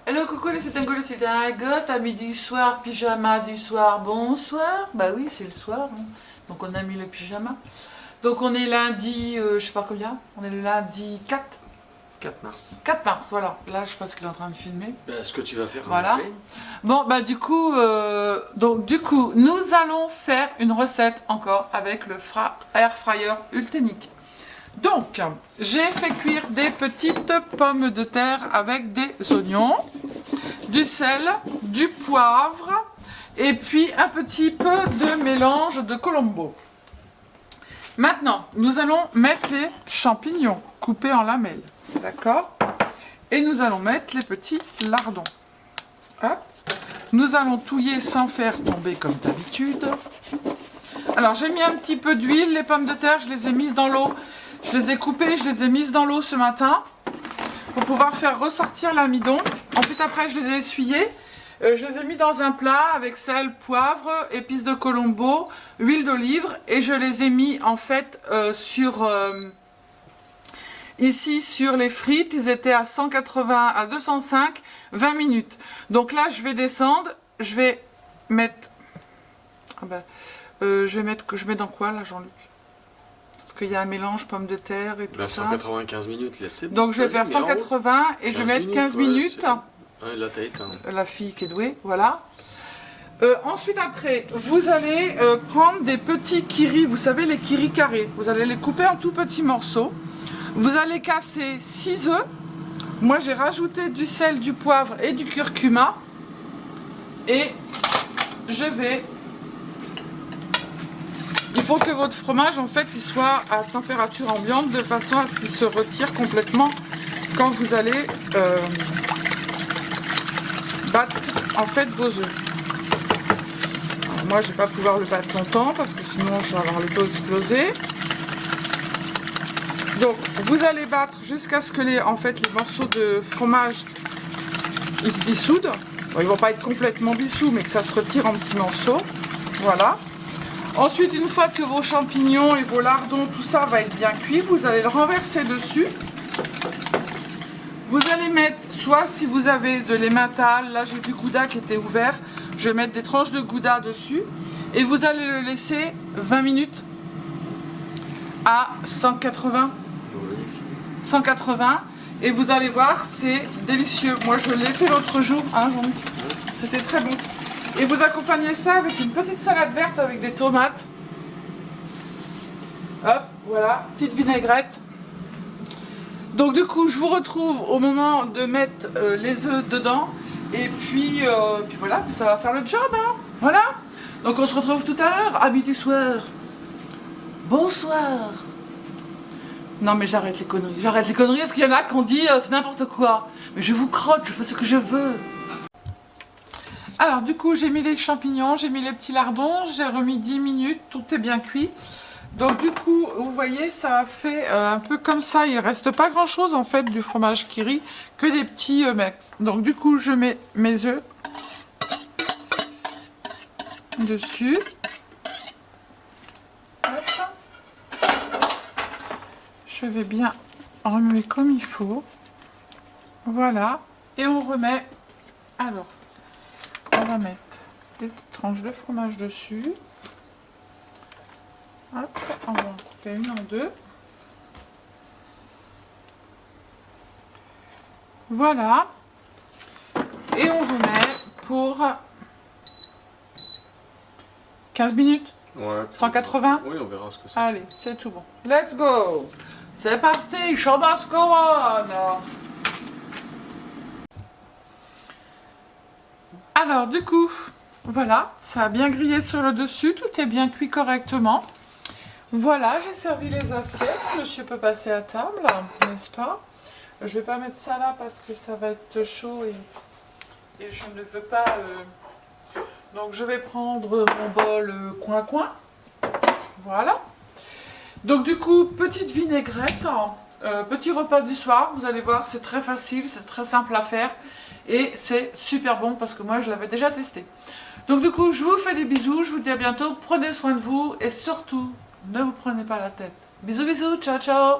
Hello coucou les citangos, c'est un goth à midi du soir, pyjama du soir, bonsoir. Bah oui, c'est le soir, hein. Donc on a mis le pyjama. Donc on est lundi, je sais pas combien, on est le lundi 4 mars. 4 mars, voilà. Là je pense qu'il est en train de filmer. Ben, ce que tu vas faire. Voilà. Bon bah du coup, nous allons faire une recette encore avec le air fryer Ultenic. Donc, j'ai fait cuire des petites pommes de terre avec des oignons, du sel, du poivre et puis un petit peu de mélange de colombo. Maintenant, nous allons mettre les champignons coupés en lamelles, d'accord? Et nous allons mettre les petits lardons. Hop. Nous allons touiller sans faire tomber comme d'habitude. Alors, j'ai mis un petit peu d'huile, les pommes de terre, je les ai mises dans l'eau. Je les ai coupées, je les ai mises dans l'eau ce matin pour pouvoir faire ressortir l'amidon. Ensuite, après, je les ai essuyées. Je les ai mis dans un plat avec sel, poivre, épices de colombo, huile d'olive. Et je les ai mis en fait ici sur les frites. Ils étaient à 180, à 205, 20 minutes. Donc là, je vais descendre. Je vais mettre... je mets dans quoi là, Jean-Luc? Parce qu'il y a un mélange pommes de terre et tout Ben, ça. 195 minutes, laissez. Donc je vais faire 180 et je vais mettre 15 minutes. Ouais, là, t'as éteint. La fille qui est douée, voilà. Ensuite, après, vous allez prendre des petits kiris, vous savez, les kiris carrés. Vous allez les couper en tout petits morceaux. Vous allez casser 6 œufs. Moi, j'ai rajouté du sel, du poivre et du curcuma. Et je vais... Il faut que votre fromage, en fait, il soit à température ambiante de façon à ce qu'il se retire complètement quand vous allez battre, en fait, vos œufs. Alors, moi, je ne vais pas pouvoir le battre longtemps parce que sinon, je vais avoir le dos explosé. Donc, vous allez battre jusqu'à ce que les morceaux de fromage ils se dissoudent. Bon, ils ne vont pas être complètement dissous, mais que ça se retire en petits morceaux. Voilà. Ensuite, une fois que vos champignons et vos lardons, tout ça va être bien cuit, vous allez le renverser dessus. Vous allez mettre, soit si vous avez de l'emmental, là j'ai du gouda qui était ouvert, je vais mettre des tranches de gouda dessus. Et vous allez le laisser 20 minutes à 180. 180. Et vous allez voir, c'est délicieux. Moi je l'ai fait l'autre jour, hein Jean-Luc. C'était très bon. Et vous accompagnez ça avec une petite salade verte avec des tomates. Hop, voilà, petite vinaigrette. Donc du coup, je vous retrouve au moment de mettre les œufs dedans. Et puis voilà, ça va faire le job, hein. Voilà. Donc on se retrouve tout à l'heure, à midi soir. Bonsoir. Non mais j'arrête les conneries, parce qu'il y en a qui ont dit c'est n'importe quoi. Mais je vous crotte, je fais ce que je veux. Alors du coup j'ai mis les champignons, j'ai mis les petits lardons, j'ai remis 10 minutes, tout est bien cuit. Donc du coup vous voyez ça a fait un peu comme ça, il ne reste pas grand chose en fait du fromage kiri, que des petits mecs. Donc du coup je mets mes œufs dessus. Hop. Je vais bien remuer comme il faut. Voilà, et on remet, alors on va mettre des petites tranches de fromage dessus. Hop, on va en couper une en deux. Voilà. Et on remet pour 15 minutes. Ouais. 180. Oui, on verra ce que c'est. Allez, c'est tout bon. Let's go. C'est parti, show must go on. Alors du coup, voilà, ça a bien grillé sur le dessus, tout est bien cuit correctement. Voilà, j'ai servi les assiettes, monsieur peut passer à table, n'est-ce pas? Je vais pas mettre ça là parce que ça va être chaud et je ne veux pas... Donc je vais prendre mon bol coin-coin, voilà. Donc du coup, petite vinaigrette, petit repas du soir, vous allez voir, c'est très facile, c'est très simple à faire. Et c'est super bon parce que moi je l'avais déjà testé. Donc du coup je vous fais des bisous, je vous dis à bientôt, prenez soin de vous et surtout ne vous prenez pas la tête. Bisous bisous, ciao ciao.